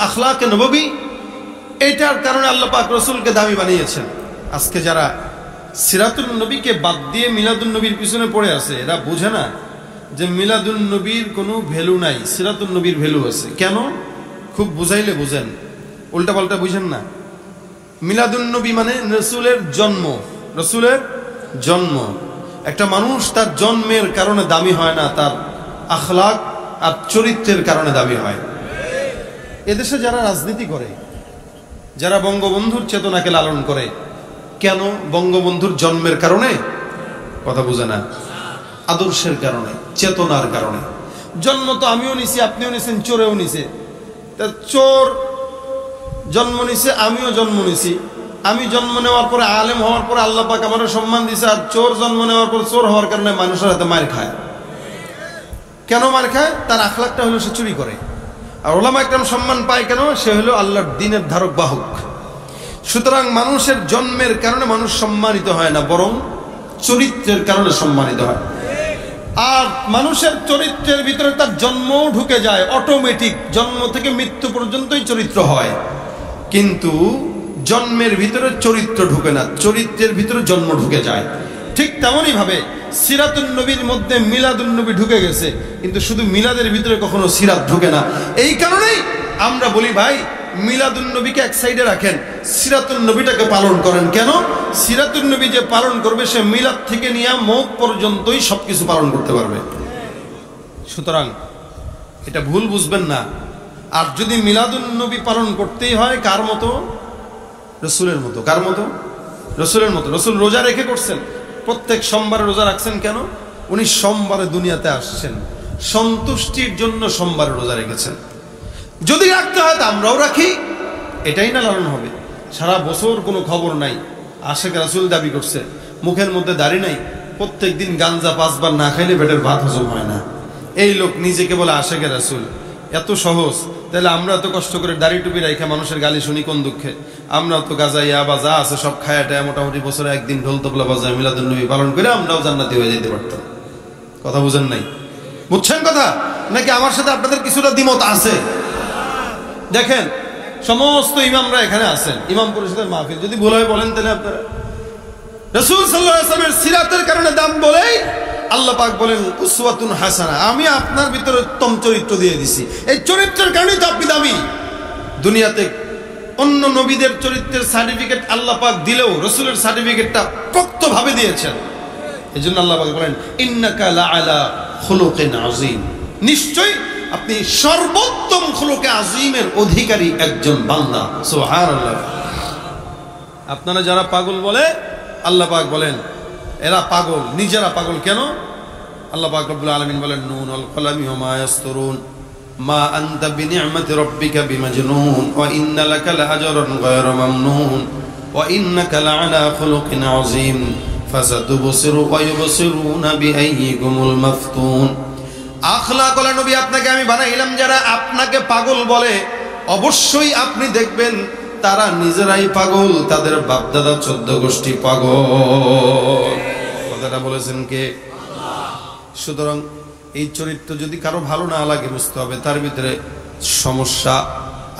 আখলাক নববী এটার কারণে আল্লাহ পাক রসুলকে দামি বানিয়েছেন। আজকে যারা সিরাতুন নবীকে বাদ দিয়ে মিলাদুন নবীর পিছনে পড়ে আছে, এরা বোঝে না যে মিলাদুন নবীর কোনো ভ্যালু নাই, সিরাতুন নবীর ভ্যালু আছে। কেন? খুব বুঝাইলে বুঝেন, উল্টা পাল্টা বুঝেন না। মিলাদুন নবী মানে রসুলের জন্ম, রসুলের জন্ম। একটা মানুষ তার জন্মের কারণে দামি হয় না, তার আখলাক আর চরিত্রের কারণে দামি হয়। এদেশে যারা রাজনীতি করে, যারা বঙ্গবন্ধুর চেতনাকে লালন করে, কেন? বঙ্গবন্ধুর জন্মের কারণে? কথা বুঝে না। আদর্শের কারণে, চেতনার কারণে। জন্ম তো আমিও নিছি, আপনিও নিছেন, চোরেও নিছে। তা চোর জন্ম নিছে, আমিও জন্ম নিছি। আমি জন্ম নেওয়ার পরে, আলেম হওয়ার পরে আল্লাহ পাক আমারও সম্মান দিছে। আর চোর জন্ম নেওয়ার পর চোর হওয়ার কারণে মানুষের হাতে মার খায়। কেন মার খায়? তার আখলাকটা হলো সে চুরি করে। আর ওলামা একরাম সম্মান পায় কেন? সে হলো আল্লাহর দ্বীনের ধারক বাহক। সুতরাং মানুষের জন্মের কারণে মানুষ সম্মানিত হয় না, বরং চরিত্রের কারণে সম্মানিত হয়। আর মানুষের চরিত্রের ভিতরে তার জন্মও ঢুকে যায়, অটোমেটিক জন্ম থেকে মৃত্যু পর্যন্তই চরিত্র হয়। কিন্তু জন্মের ভিতরে চরিত্র ঢুকে না, চরিত্রের ভিতরে জন্ম ঢুকে যায়। ঠিক তেমনই ভাবে সিরাতুন নবীর মধ্যে মিলাদুন নবী ঢুকে গেছে, কিন্তু শুধু মিলাদের ভিতরে কখনো সিরাত ঢুকে না। এই কারণেই আমরা বলি, ভাই মিলাদুন নবীকে এক সাইডে রাখেন, সিরাতুন নবীটাকে পালন করেন। কেন? সিরাতুন নবী যে পালন করবে, সে মিলাদ থেকে নিয়ে মওত পর্যন্তই সবকিছু পালন করতে পারবে। সুতরাং এটা ভুল বুঝবেন না। আর যদি মিলাদুন নবী পালন করতেই হয়, কার মতো? রসুলের মতো। কার মতো? রসুলের মতো। রসুল রোজা রেখে করছেন, প্রত্যেক সোমবারে রোজা রাখছেন। কেন? উনি সোমবারে দুনিয়াতে আসছেন, সন্তুষ্টির জন্য সোমবারে রোজা রেখেছেন। যদি রাখতে হয় তা আমরাও রাখি, এটাই না লালন হবে। সারা বছর কোনো খবর নাই, আশেক রাসূল দাবি করছে, মুখের মধ্যে দাড়ি নাই, প্রত্যেক দিন গাঞ্জা 5 বার না খাইলে পেটের ভাত হজম হয় না। এই লোক নিজেকে বলে আশেক রাসূল। এত সহজ, তাহলে আমরা তো কষ্ট করে দাড়ি টুপি রাখা মানুষের গালি শুনি কোন দুঃখে? আমরা তো গাজা ইয়াবা যা আছে সব খায়াটায় মোটামুটি বছরে একদিন ঢোল তবলা বাজায় মিলাদুন নবী পালন করে আমরাও জান্নাতি হয়ে যেতে পারতাম। কথা বুঝেন নাই? বুঝছেন কথা? নাকি আমার সাথে আপনাদের কিছুটা দ্বিমত আছে? দেখেন, সমস্ত ইমামরা এখানে আছেন, ইমাম পরিষদের মাহফিল। যদি ভুল হয় বলেন, তাহলে আপনারা রাসূল সাল্লাল্লাহু আলাইহি ওয়াসাল্লামের সিরাতের কারণে দাম বলেই আল্লাহ পাক বলেন উসওয়াতুন হাসানা, আমি আপনার ভিতরে উত্তম চরিত্র দিয়ে দিছি। এই চরিত্রের কারণেই তো আপনি দামি। দুনিয়াতে অন্য নবীদের চরিত্রের সার্টিফিকেট আল্লাহ পাক দিলেও রাসূলের সার্টিফিকেটটা পোক্তভাবে দিয়েছেন। এজন্য আল্লাহ পাক বলেন ইন্নাকা লাআলা খুলুকিন আযীম, নিশ্চয়ই আপনি সর্বোত্তম খুলুকে আযীমের অধিকারী একজন বান্দা। সুবহানাল্লাহ। আপনারা যারা পাগল বলে, আল্লাহ পাক বলেন এরা পাগল, নিজেরা পাগল। কেন? আল্লাহ পাক রব্বুল আলামিন বলেন নুন ওয়াল কলামি ওয়া মা ইয়াসতুরুন মা আনতা বিনি'মাতি রাব্বিকা বিমাজনুন ওয়া ইন্না লাকা লাআজরান গায়রা মামনুন ওয়া ইন্নাকা লাআলা খুলুকিন আযীম ফাসাতুবসিরু ওয়া ইউবসিরুনা বিআইয়িকুমুল মাফতুন। আখলাক ওয়ালা নবী, আপনাকে আমি বানাইলাম যারা আপনাকে পাগল বলে, অবশ্যই আপনি দেখবেন তারা নিজেরাই পাগল, তাদের বাপদাদা 14 গোষ্ঠী পাগল। কথাটা বলেছেন কে? সুতরাং এই চরিত্র যদি কারো ভালো না লাগে, বুঝতে হবে তার ভিতরে সমস্যা।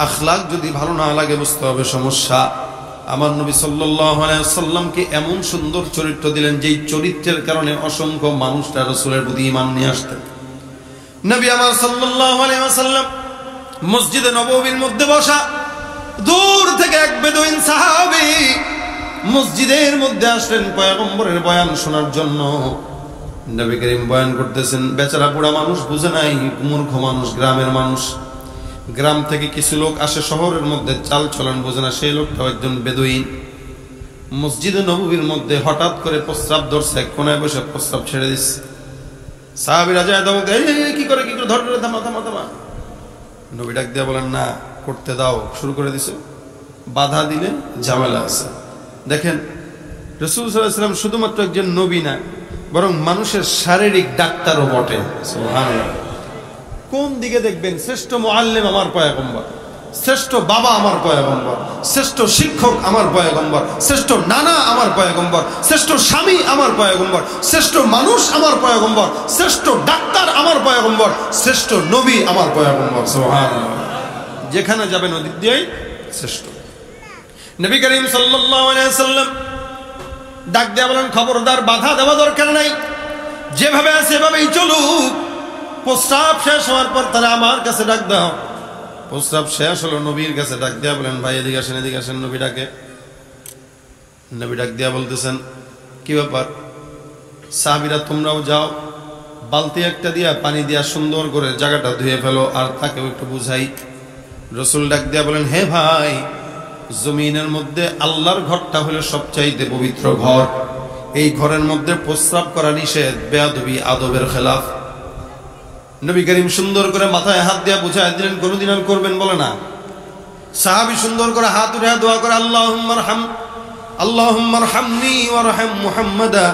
আখলাক যদি ভালো না লাগে, বুঝতে হবে সমস্যা। আমার নবী সাল্লাল্লাহু আলাইহি ওয়াসাল্লামকে এমন সুন্দর চরিত্র দিলেন, যেই চরিত্রের কারণে অসংখ্য মানুষরা রাসূলের প্রতি ঈমান নিয়ে আসতেন। নবী আমার সাল্লাল্লাহু আলাইহি ওয়াসাল্লাম মসজিদে নববীর মধ্যে বসা, দূর থেকে এক বেদুইন সাহাবী মসজিদের মধ্যে আসলেন পয়গম্বরের বয়ান শোনার জন্য। নবী করিম বয়ান করতেছেন, বেচারা বুড়া মানুষ, বুঝে নাই, মূর্খ মানুষ, গ্রামের মানুষ। গ্রাম থেকে কিছু লোক আসে শহরের মধ্যে, চাল চলন বোঝে না। সেই লোকটাও একজন বেদুইন। মসজিদে নববীর মধ্যে হঠাৎ করে প্রস্রাব ধরছে, এক কোনায় বসে প্রস্রাব ছেড়ে দিচ্ছে। সাহাবীরা যায় ধমক দেয়, কি করে ধর, থামা থামা থামা। নবী ডাক দিয়ে বলেন না, করতে দাও। শুরু করে দিছে। বাধা দিলে ঝামেলা আছে। দেখেন, রাসূল সাল্লাল্লাহু আলাইহি ওয়াসাল্লাম শুধুমাত্র একজন নবী না, বরং মানুষের শারীরিক ডাক্তারও বটে। সুবহানাল্লাহ। কোন দিকে দেখবেন, শ্রেষ্ঠ মুআল্লিম আমার পয়গম্বর, শ্রেষ্ঠ বাবা আমার পয়গম্বর, শ্রেষ্ঠ শিক্ষক আমার পয়গম্বর, শ্রেষ্ঠ নানা আমার পয়গম্বর, শ্রেষ্ঠ স্বামী আমার পয়গম্বর, শ্রেষ্ঠ মানুষ আমার পয়গম্বর, শ্রেষ্ঠ ডাক্তার আমার পয়গম্বর, শ্রেষ্ঠ নবী আমার পয়গম্বর। সুবহানাল্লাহ। যেখানে যাবেন ওদিক দিয়েই শ্রেষ্ঠ। নবী করিম সাল্লাল্লাহু আলাইহি ওয়াসাল্লাম ডাক দেয়া বলেন, খবরদার, বাধা দেওয়া দরকার নাই, যেভাবে আছে এভাবেই চলুক। প্রস্রাব শেষ হওয়ার পর তারা আমার কাছে ডাক দাও। প্রস্রাব শেষ হলো, নবীর কাছে ডাক দেয়া বলেন, ভাই এদিকে আসেন, এদিকে আসেন। নবী ডাকে, নবী ডাক দিয়া বলতেছেন, কি ব্যাপার? সাহাবীরা, তোমরাও যাও, বালতি একটা দিয়া পানি দিয়া সুন্দর করে জায়গাটা ধুয়ে ফেলো, আর তাকেও একটু বুঝাই। রসুল ডাক দিয়া বলেন, হে ভাই, জমিনের মধ্যে আল্লাহর ঘরটা হলো সবচাইতে পবিত্র ঘর। এই ঘরের মধ্যে প্রস্রাব করা নিষেধ, বেয়াদবি, আদবের খেলাফ। নবী করিম সুন্দর করে মাথায় হাত দিয়া বুঝায় দিলেন, কোনদিন আর করবেন বলে না। সাহাবী সুন্দর করে হাত উঠে দোয়া করে, আল্লাহুম্মা রহম, আল্লাহুম্মা রহমনি ওয়ারহাম মুহাম্মাদা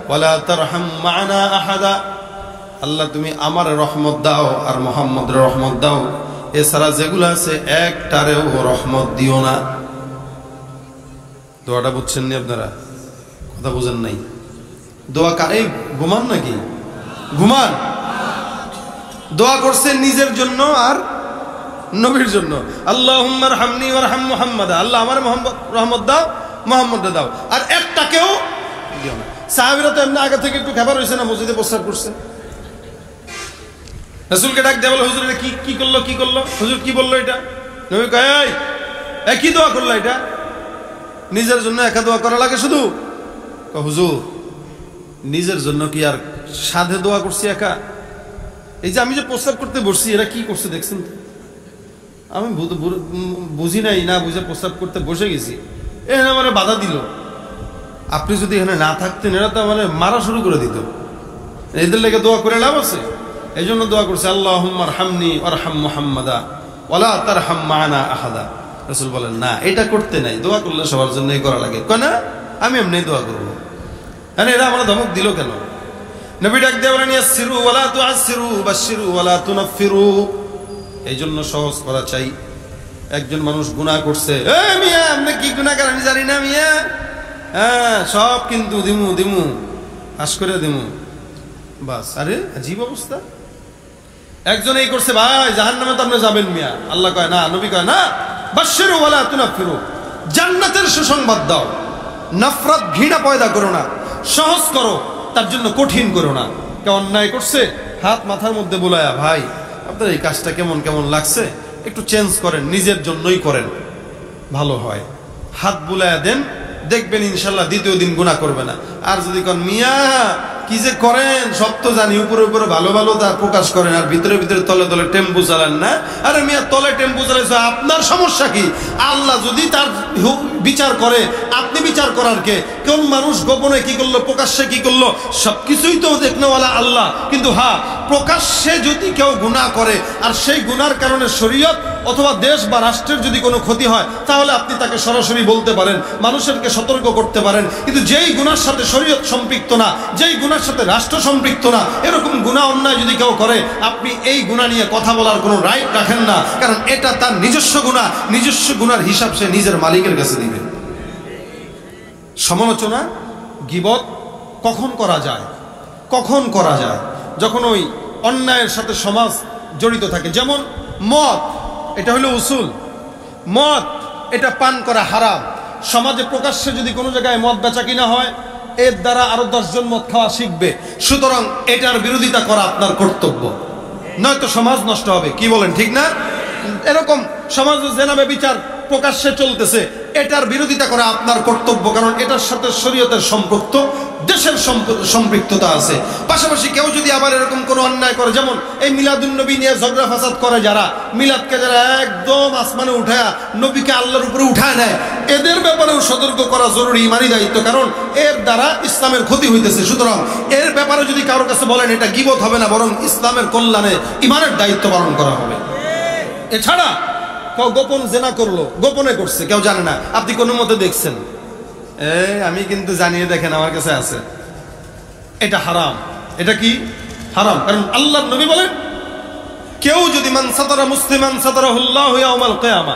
ওয়ালা তারহাম মা'না আহাদা। আল্লাহ, তুমি আমার রহমত দাও আর মুহাম্মদের রহমত দাও, এছাড়া যেগুলো আছে একটারেও রহমত দিও না। দোয়াটা বুঝছেন নি আপনারা? কথা বুঝেন নাই? দোয়া কারে? ঘুমান নাকি? ঘুমান? দোয়া করছে নিজের জন্য আর নবীর জন্য। আল্লাহুম্মা রহমনি ওয়ারহাম মুহাম্মাদা, আল্লাহ আমার রহমত দাও, মুহাম্মদ দাও, আর একটাকেও দিও না। সাহাবীরা তো এমনি আগে থেকে একটু খাবার হয়েছে না, মসজিদে প্রস্রাব করছে। রাসূলকে ডাক দেয়া বলে, হুজুর এটা কি করলো, কি করলো? হুজুর কি বললো এটা? নবী কয়, এই কি দোয়া করলো এটা? নিজের জন্য একা দোয়া করা লাগে শুধু? হুজুর, নিজের জন্য কি আর সাধে দোয়া করছি একা? এই যে আমি যে প্রস্তাব করতে বসছি, এরা কি করছে দেখছেন তো? আমি বুঝি নাই, না বুঝে প্রস্তাব করতে বসে গেছি, এখানে আমার বাধা দিল। আপনি যদি এখানে না থাকতেন, এরা তো মানে মারা শুরু করে দিত। এদের লেগে দোয়া করে লাভ আছে? এই জন্য দোয়া করছে, আল্লাহুম্মা রহমনি ওয়ারহাম মুহাম্মাদা ওয়ালা তারহাম মা'না আহাদা। রাসূল বলেন, না, এটা করতে নাই, দোয়া করলে সবার জন্যই করা লাগে। কয় না, আমি এমনি দোয়া করবো। মানে এরা আমার ধমক দিল কেন? নবী ডাক দিয়ে বলেন, ইয়াসসিরু ওয়ালা তুআসসিরু বাশশিরু ওয়ালা তুনাফফিরু। এই জন্য সহজ করা চাই। একজন মানুষ গুনাহ করছে, এ মিয়া, আপনি কি গুনাহ করেন আমি জানি না মিয়া, হ্যাঁ সব কিন্তু দিমু হাস করে দিমু, বাস। আরে আজীব অবস্থা। একজন এই করছে, ভাই জাহান্নামে তো আপনি যাবেন মিয়া। আল্লাহ কয় না, নবী কয় না, বাশশিরু ওয়ালা তুনাফফিরু, জান্নাতের সুসংবাদ দাও। নফরত, ঘৃণা পয়দা করো না, সহজ করো, তার জন্য কঠিন করো না। কেউ অন্যায় করছে, হাত মাথার মধ্যে বুলায়া, ভাই আপনার এই কাজটা কেমন কেমন লাগছে, একটু চেঞ্জ করেন, নিজের জন্যই করেন, ভালো হয়। হাত বুলায়া দেন, দেখবেন ইনশাল্লাহ দ্বিতীয় দিন গুনাহ করবে না। আর যদি কোন মিয়া কি যে করেন, সব তো জানি, উপরে উপরে ভালো ভালো তার প্রকাশ করেন, আর ভিতরে ভিতরে তলে তলে টেম্পু চালান না। আরে মিয়া, তলে টেম্পু চালাইছে, আপনার সমস্যা কি? আল্লাহ যদি তার বিচার করে, আপনি বিচার করার কে? কোন মানুষ গোপনে কি করলো, প্রকাশ্যে কি করলো, সবকিছুই তো দেখনেওয়ালা আল্লাহ। কিন্তু হ্যাঁ, প্রকাশ্যে যদি কেউ গুনাহ করে, আর সেই গুনার কারণে শরীয়ত অথবা দেশ বা রাষ্ট্রের যদি কোনো ক্ষতি হয়, তাহলে আপনি তাকে সরাসরি বলতে পারেন, মানুষেরকে সতর্ক করতে পারেন। কিন্তু যেই গুনার সাথে শরীয়ত সম্পৃক্ত না, যেই গুনার সাথে রাষ্ট্র সম্পৃক্ত না, এরকম গুনাহ অন্যায় যদি কেউ করে, আপনি এই গুনাহ নিয়ে কথা বলার কোনো রাইট রাখেন না। কারণ এটা তার নিজস্ব গুনাহ, নিজস্ব গুনার হিসাব সে নিজের মালিকের কাছে দিবে। সমালোচনা, গীবত কখন করা যায়? কখন করা যায়? যখন ওই অন্যায়ের সাথে সমাজ জড়িত থাকে। যেমন মদ, এটা হলো উসুল। মদ এটা পান করা হারাম। সমাজে প্রকাশ্যে যদি কোনো জায়গায় মদ বেচা কিনা হয়, এর দ্বারা আরো 10 জন মদ খাওয়া শিখবে। সুতরাং এটার বিরোধিতা করা আপনার কর্তব্য, নয়তো সমাজ নষ্ট হবে। কি বলেন, ঠিক না? এরকম সমাজে জেনা ব্যভিচার প্রকাশ্যে চলতেছে, এটার বিরোধিতা করা আপনার কর্তব্য, কারণ এটার সাথে শরীয়তের সম্পৃক্ত, দেশের সম্পৃক্ততা আছে। পাশাপাশি কেউ যদি আবার এরকম কোনো অন্যায় করে, যেমন এই মিলাদুন নবী নিয়ে ঝগড়া ফাসাদ করে, যারা মিলাদকে যারা একদম আসমানে উঠায়, নবীকে আল্লাহর উপরে উঠায় নেয়, এদের ব্যাপারেও সতর্ক করা জরুরি, ইমানি দায়িত্ব, কারণ এর দ্বারা ইসলামের ক্ষতি হইতেছে। সুতরাং এর ব্যাপারে যদি কারোর কাছে বলেন, এটা গীবত হবে না, বরং ইসলামের কল্যাণে ইমানের দায়িত্ব পালন করা হবে। এছাড়া কেউ গোপন জেনা করলো, গোপনে করছে, কেউ জানে না, আপনি কোনো মতে দেখছেন, আমি কিন্তু জানিয়ে দেখেন আমার কাছে আছে, এটা হারাম। এটা কি হারাম? কারণ আল্লাহর নবী বলেন, কেউ যদি মান সাতারা মুসলিমান সাতারাহুল্লাহু ইয়াউমাল কিয়ামা,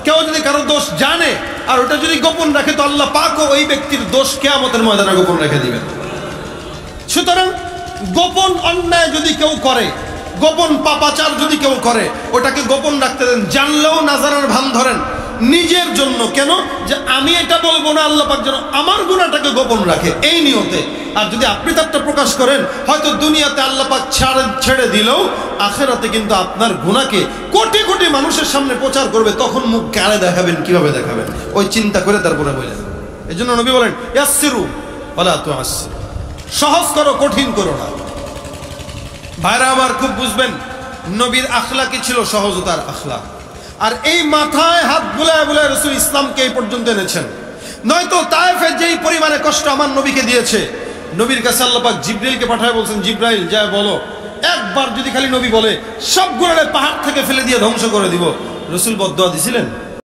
কেউ যদি কারো দোষ জানে আর ওটা যদি গোপন রাখে, তো আল্লাহ পাকও ওই ব্যক্তির দোষ কিয়ামতের ময়দানে গোপন রেখে দিবেন। সুতরাং গোপন অন্যায় যদি কেউ করে, গোপন পাপাচার যদি কেউ করে, ওটাকে গোপন রাখতে দেন। জানলেও না জানার ভান ধরেন, নিজের জন্য। কেন? যে আমি এটা বলবো না, আল্লাহ পাক যেন আমার গুনাহটাকে গোপন রাখে, এই নিয়তে। আর যদি আপনি তারটা প্রকাশ করেন, হয়তো দুনিয়াতে আল্লাহ পাক ছেড়ে দিলেও আখিরাতে কিন্তু আপনার গুনাহকে কোটি কোটি মানুষের সামনে প্রচার করবে, তখন মুখ কারে দেখাবেন, কিভাবে দেখাবেন, ওই চিন্তা করে তারপরে বলেন। এই জন্য নবী বলেন ইয়াসসিরু ওয়ালা তুআসসিরু, সহজ করো, কঠিন করো না। ভাইরা আমার খুব বুঝবেন, নবীর আখলাকি ছিল সহজতার আখলাক। আর এই মাথায় হাত বুলায় বুলায় রাসূল ইসলামকে এই পর্যন্ত এনেছেন। নয়তো তায়েফে যেই পরিমাণে কষ্ট আমার নবীকে দিয়েছে, নবীর কাছে আল্লাহ পাক জিবরাইলকে পাঠায় বলছেন, জিবরাইল যায় বলো, একবার যদি খালি নবী বলে সবগুলোরে পাহাড় থেকে ফেলে দিয়ে ধ্বংস করে দিব। রাসূল বদদুয়া দিছিলেন?